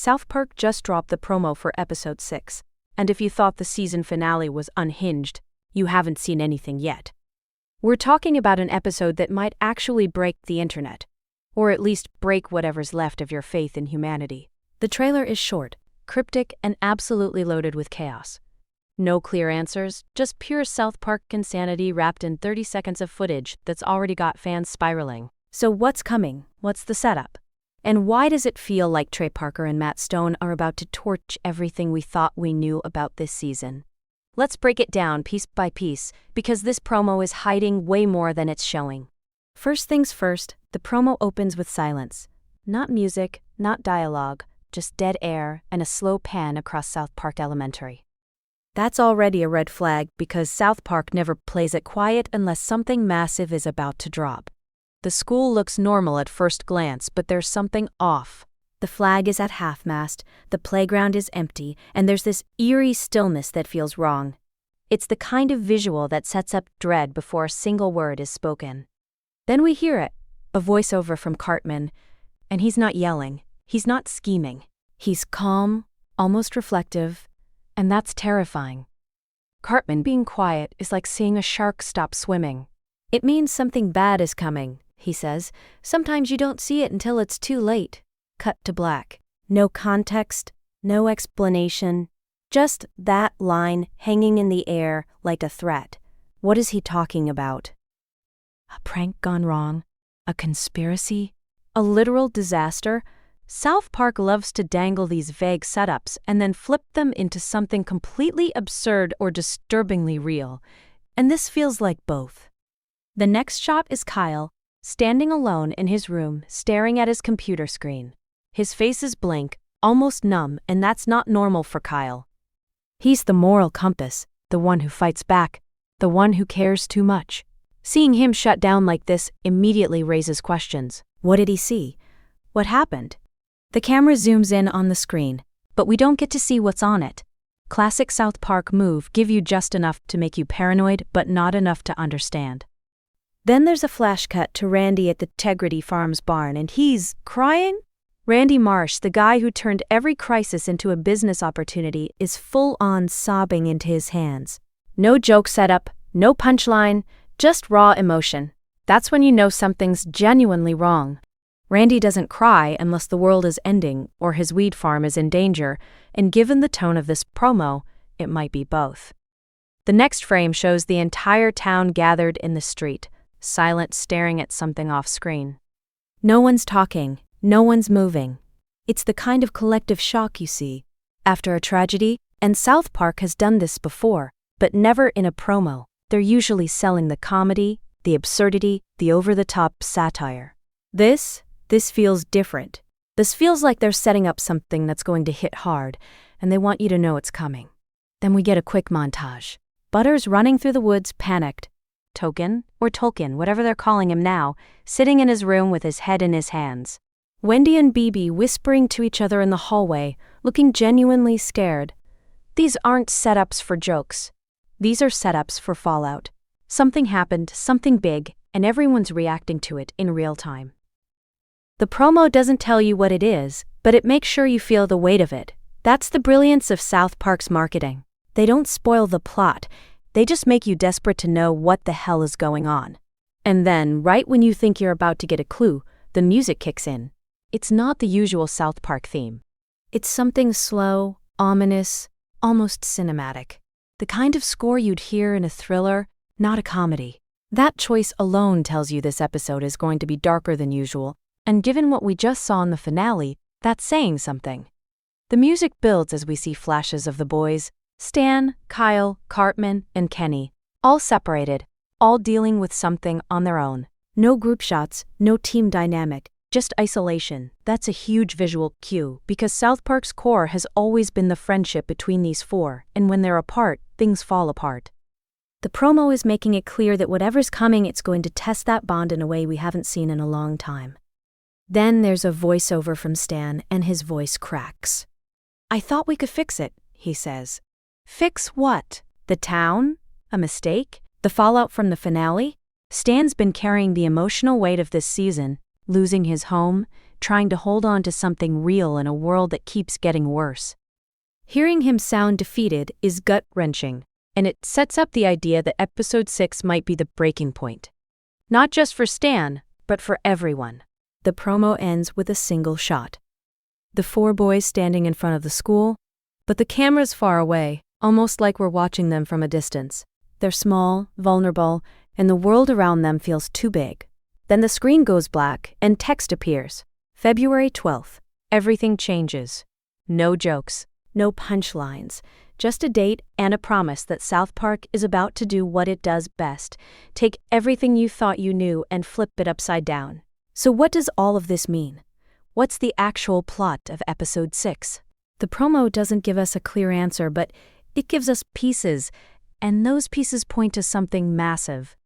South Park just dropped the promo for episode 6, and if you thought the season finale was unhinged, you haven't seen anything yet. We're talking about an episode that might actually break the internet, or at least break whatever's left of your faith in humanity. The trailer is short, cryptic, and absolutely loaded with chaos. No clear answers, just pure South Park insanity wrapped in 30 seconds of footage that's already got fans spiraling. So what's coming? What's the setup? And why does it feel like Trey Parker and Matt Stone are about to torch everything we thought we knew about this season? Let's break it down piece by piece, because this promo is hiding way more than it's showing. First things first, the promo opens with silence. Not music, not dialogue, just dead air and a slow pan across South Park Elementary. That's already a red flag because South Park never plays it quiet unless something massive is about to drop. The school looks normal at first glance, but there's something off. The flag is at half-mast, the playground is empty, and there's this eerie stillness that feels wrong. It's the kind of visual that sets up dread before a single word is spoken. Then we hear it, a voiceover from Cartman, and he's not yelling, he's not scheming. He's calm, almost reflective, and that's terrifying. Cartman being quiet is like seeing a shark stop swimming. It means something bad is coming, he says. Sometimes you don't see it until it's too late. Cut to black. No context, no explanation. Just that line hanging in the air like a threat. What is he talking about? A prank gone wrong? A conspiracy? A literal disaster? South Park loves to dangle these vague setups and then flip them into something completely absurd or disturbingly real. And this feels like both. The next shot is Kyle, standing alone in his room, staring at his computer screen. His face is blank, almost numb, and that's not normal for Kyle. He's the moral compass, the one who fights back, the one who cares too much. Seeing him shut down like this immediately raises questions. What did he see? What happened? The camera zooms in on the screen, but we don't get to see what's on it. Classic South Park move, give you just enough to make you paranoid, but not enough to understand. Then there's a flash cut to Randy at the Tegrity Farms barn, and he's crying? Randy Marsh, the guy who turned every crisis into a business opportunity, is full-on sobbing into his hands. No joke setup, no punchline, just raw emotion. That's when you know something's genuinely wrong. Randy doesn't cry unless the world is ending or his weed farm is in danger, and given the tone of this promo, it might be both. The next frame shows the entire town gathered in the street, silent, staring at something off-screen. No one's talking. No one's moving. It's the kind of collective shock you see after a tragedy, and South Park has done this before, but never in a promo. They're usually selling the comedy, the absurdity, the over-the-top satire. This feels different. This feels like they're setting up something that's going to hit hard, and they want you to know it's coming. Then we get a quick montage. Butters running through the woods, panicked. Token, or Tolkien, whatever they're calling him now, sitting in his room with his head in his hands. Wendy and BB whispering to each other in the hallway, looking genuinely scared. These aren't setups for jokes. These are setups for fallout. Something happened, something big, and everyone's reacting to it in real time. The promo doesn't tell you what it is, but it makes sure you feel the weight of it. That's the brilliance of South Park's marketing. They don't spoil the plot. They just make you desperate to know what the hell is going on. And then, right when you think you're about to get a clue, the music kicks in. It's not the usual South Park theme. It's something slow, ominous, almost cinematic. The kind of score you'd hear in a thriller, not a comedy. That choice alone tells you this episode is going to be darker than usual, and given what we just saw in the finale, that's saying something. The music builds as we see flashes of the boys, Stan, Kyle, Cartman, and Kenny, all separated, all dealing with something on their own. No group shots, no team dynamic. Just isolation. That's a huge visual cue, because South Park's core has always been the friendship between these four, and when they're apart, things fall apart. The promo is making it clear that whatever's coming, it's going to test that bond in a way we haven't seen in a long time. Then there's a voiceover from Stan, and his voice cracks. I thought we could fix it, he says. Fix what? The town? A mistake? The fallout from the finale? Stan's been carrying the emotional weight of this season, losing his home, trying to hold on to something real in a world that keeps getting worse. Hearing him sound defeated is gut-wrenching, and it sets up the idea that episode 6 might be the breaking point. Not just for Stan, but for everyone. The promo ends with a single shot. The 4 boys standing in front of the school, but the camera's far away, almost like we're watching them from a distance. They're small, vulnerable, and the world around them feels too big. Then the screen goes black and text appears. February 12th. Everything changes. No jokes, no punchlines, just a date and a promise that South Park is about to do what it does best: take everything you thought you knew and flip it upside down. So what does all of this mean? What's the actual plot of episode 6? The promo doesn't give us a clear answer, but it gives us pieces, and those pieces point to something massive.